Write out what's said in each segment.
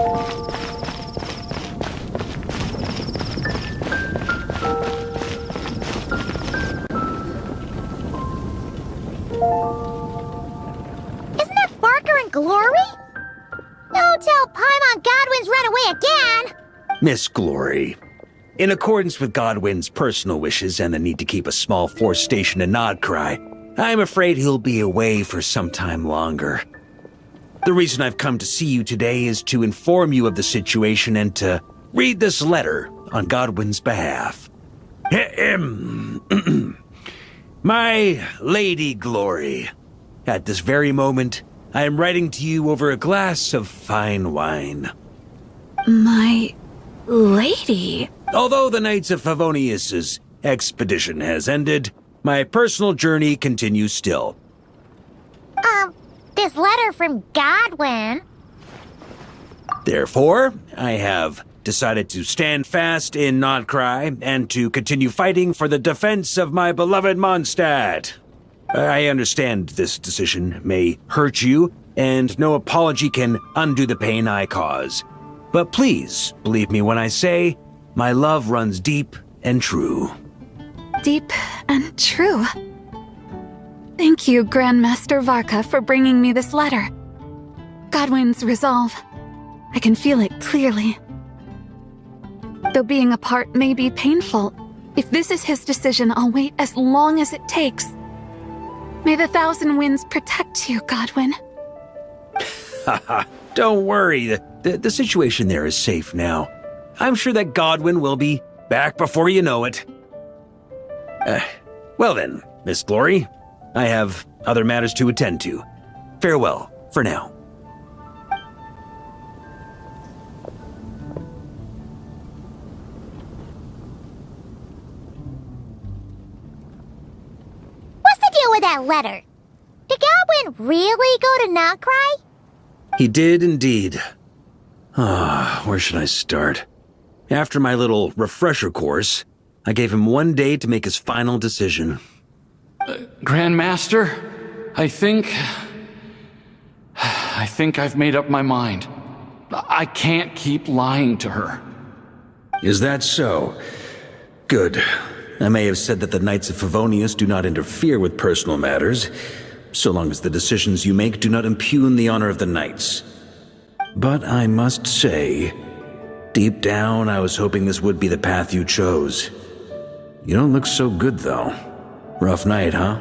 Isn't that Varka and Glory? Don't tell Paimon Godwin's run away again! Miss Glory, in accordance with Godwin's personal wishes and the need to keep a small force stationed in Nodcry, I'm afraid he'll be away for some time longer. The reason I've come to see you today is to inform you of the situation and to read this letter on Godwin's behalf. My Lady Glory, at this very moment, I am writing to you over a glass of fine wine. My lady? Although the Knights of Favonius's expedition has ended, my personal journey continues still. This letter from Godwin. Therefore, I have decided to stand fast in Nodcry and to continue fighting for the defense of my beloved Mondstadt. I understand this decision may hurt you, and no apology can undo the pain I cause. But please, believe me when I say, my love runs deep and true. Deep and true. Thank you, Grandmaster Varka, for bringing me this letter. Godwin's resolve. I can feel it clearly. Though being apart may be painful, if this is his decision, I'll wait as long as it takes. May the thousand winds protect you, Godwin. Haha, don't worry. The situation there is safe now. I'm sure that Godwin will be back before you know it. Well then, Miss Glory, I have other matters to attend to. Farewell, for now. What's the deal with that letter? Did Godwin really go to Nodcry? He did indeed. Where should I start? After my little refresher course, I gave him 1 day to make his final decision. Grandmaster, I think I've made up my mind. I can't keep lying to her. Is that so? Good. I may have said that the Knights of Favonius do not interfere with personal matters, so long as the decisions you make do not impugn the honor of the Knights. But I must say, deep down I was hoping this would be the path you chose. You don't look so good, though. Rough night, huh?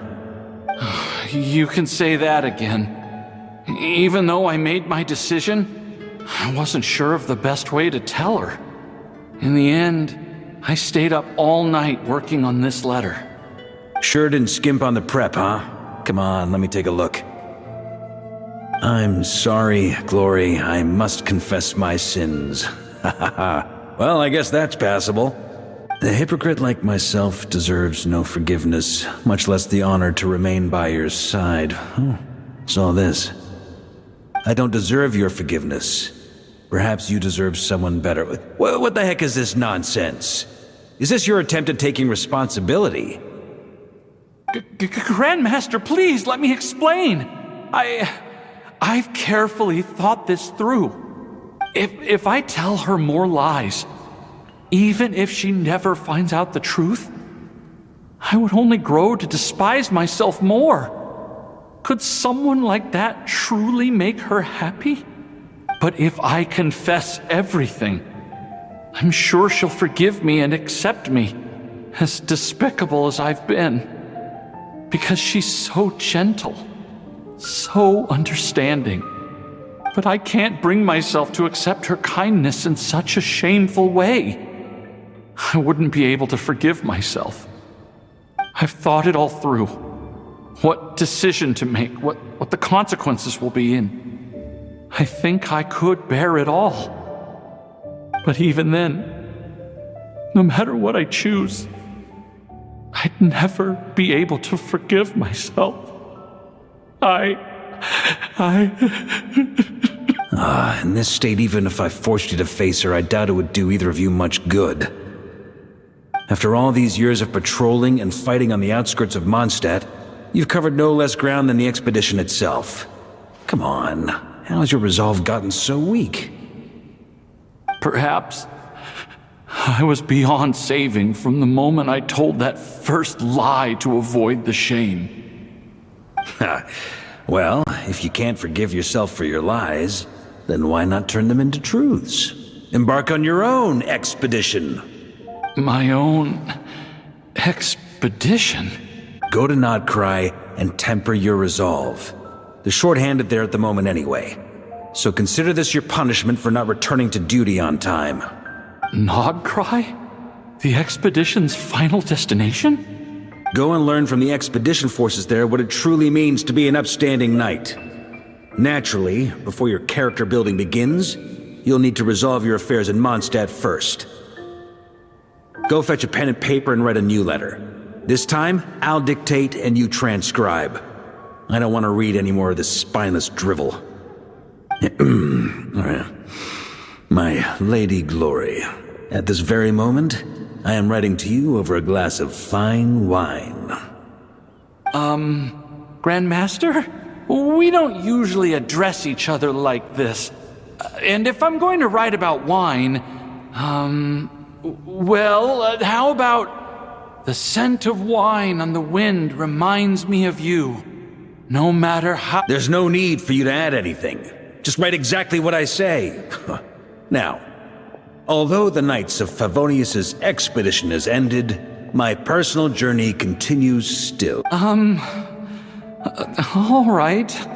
You can say that again. Even though I made my decision, I wasn't sure of the best way to tell her. In the end, I stayed up all night working on this letter. Sure didn't skimp on the prep, huh? Come on, let me take a look. I'm sorry, Glory. I must confess my sins. Well, I guess that's passable. A hypocrite like myself deserves no forgiveness, much less the honor to remain by your side. What's all this? I don't deserve your forgiveness. Perhaps you deserve someone better. What the heck is this nonsense? Is this your attempt at taking responsibility? Grandmaster, please, let me explain. I've carefully thought this through. If I tell her more lies, even if she never finds out the truth, I would only grow to despise myself more. Could someone like that truly make her happy? But if I confess everything, I'm sure she'll forgive me and accept me, as despicable as I've been. Because she's so gentle, so understanding. But I can't bring myself to accept her kindness in such a shameful way. I wouldn't be able to forgive myself. I've thought it all through. What decision to make, what the consequences will be, and I think I could bear it all. But even then, no matter what I choose, I'd never be able to forgive myself. In this state, even if I forced you to face her, I doubt it would do either of you much good. After all these years of patrolling and fighting on the outskirts of Mondstadt, you've covered no less ground than the expedition itself. Come on, how has your resolve gotten so weak? Perhaps I was beyond saving from the moment I told that first lie to avoid the shame. Well, if you can't forgive yourself for your lies, then why not turn them into truths? Embark on your own expedition. My own expedition? Go to Nodcry and temper your resolve. They're short-handed there at the moment anyway. So consider this your punishment for not returning to duty on time. Nodcry? The expedition's final destination? Go and learn from the expedition forces there what it truly means to be an upstanding knight. Naturally, before your character building begins, you'll need to resolve your affairs in Mondstadt first. Go fetch a pen and paper and write a new letter. This time, I'll dictate and you transcribe. I don't want to read any more of this spineless drivel. My Lady Glory, at this very moment, I am writing to you over a glass of fine wine. Grandmaster? We don't usually address each other like this. And if I'm going to write about wine, how about the scent of wine on the wind reminds me of you, no matter how— There's no need for you to add anything. Just write exactly what I say. Now, although the Knights of Favonius's expedition has ended, my personal journey continues still. All right.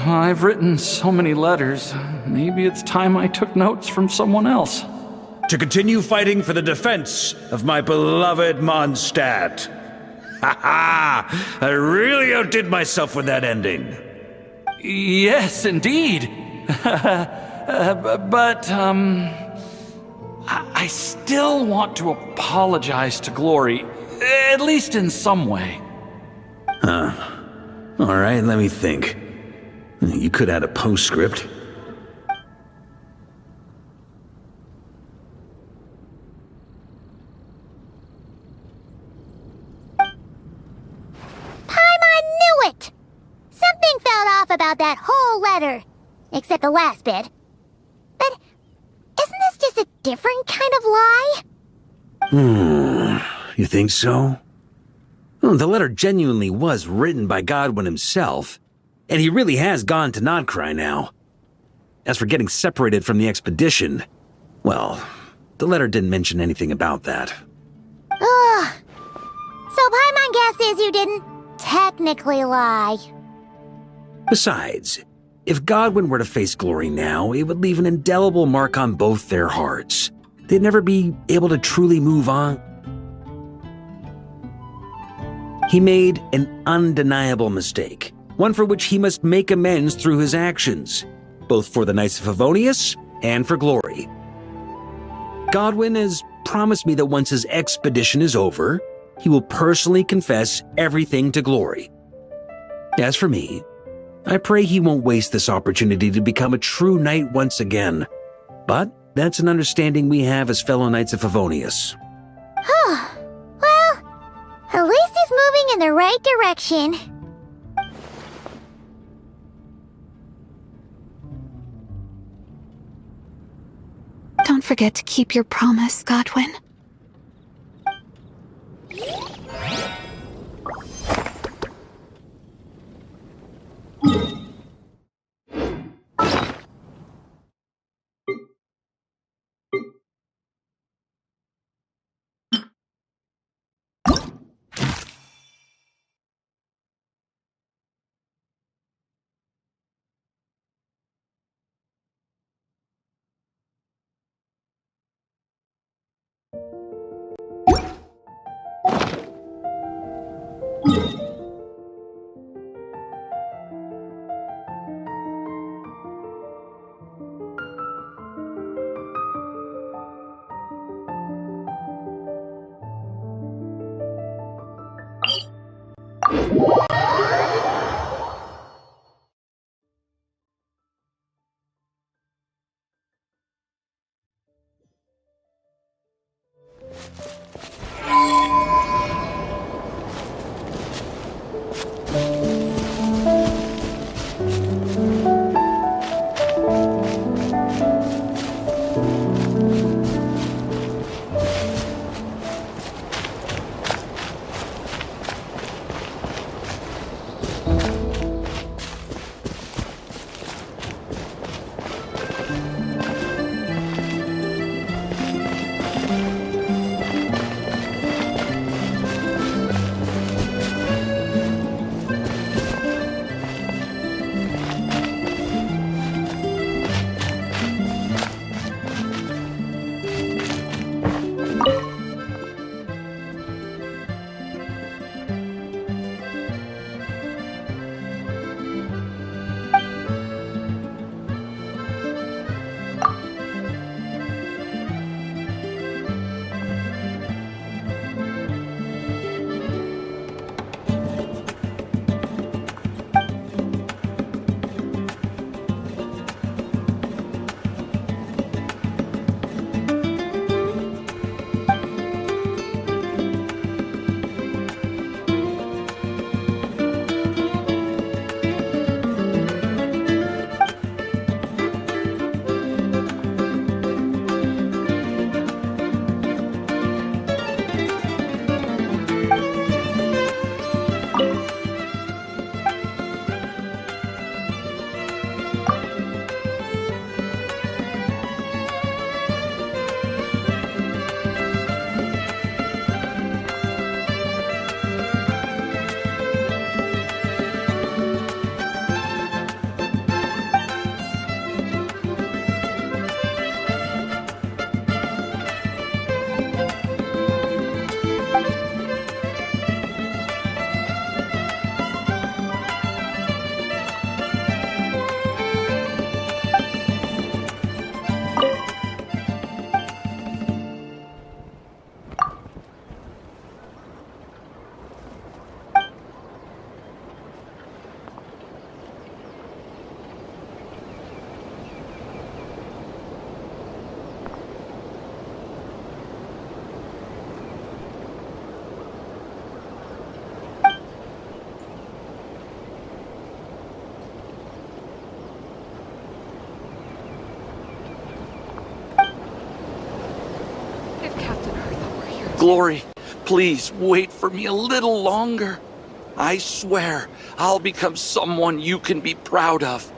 I've written so many letters. Maybe it's time I took notes from someone else. To continue fighting for the defense of my beloved Mondstadt. Ha ha! I really outdid myself with that ending. Yes, indeed. I still want to apologize to Glory, at least in some way. All right, let me think. You could add a postscript. Paimon knew it! Something felt off about that whole letter. Except the last bit. But isn't this just a different kind of lie? You think so? Well, the letter genuinely was written by Godwin himself, and he really has gone to Nodcry now. As for getting separated from the expedition, well, the letter didn't mention anything about that. Ugh. So Paimon guesses you didn't technically lie. Besides, if Godwin were to face Glory now, it would leave an indelible mark on both their hearts. They'd never be able to truly move on. He made an undeniable mistake, one for which he must make amends through his actions, both for the Knights of Favonius and for Glory. Godwin has promised me that once his expedition is over, he will personally confess everything to Glory. As for me, I pray he won't waste this opportunity to become a true knight once again. But that's an understanding we have as fellow Knights of Favonius. Well, at least he's moving in the right direction. Don't forget to keep your promise, Godwin. Glory, please wait for me a little longer. I swear I'll become someone you can be proud of.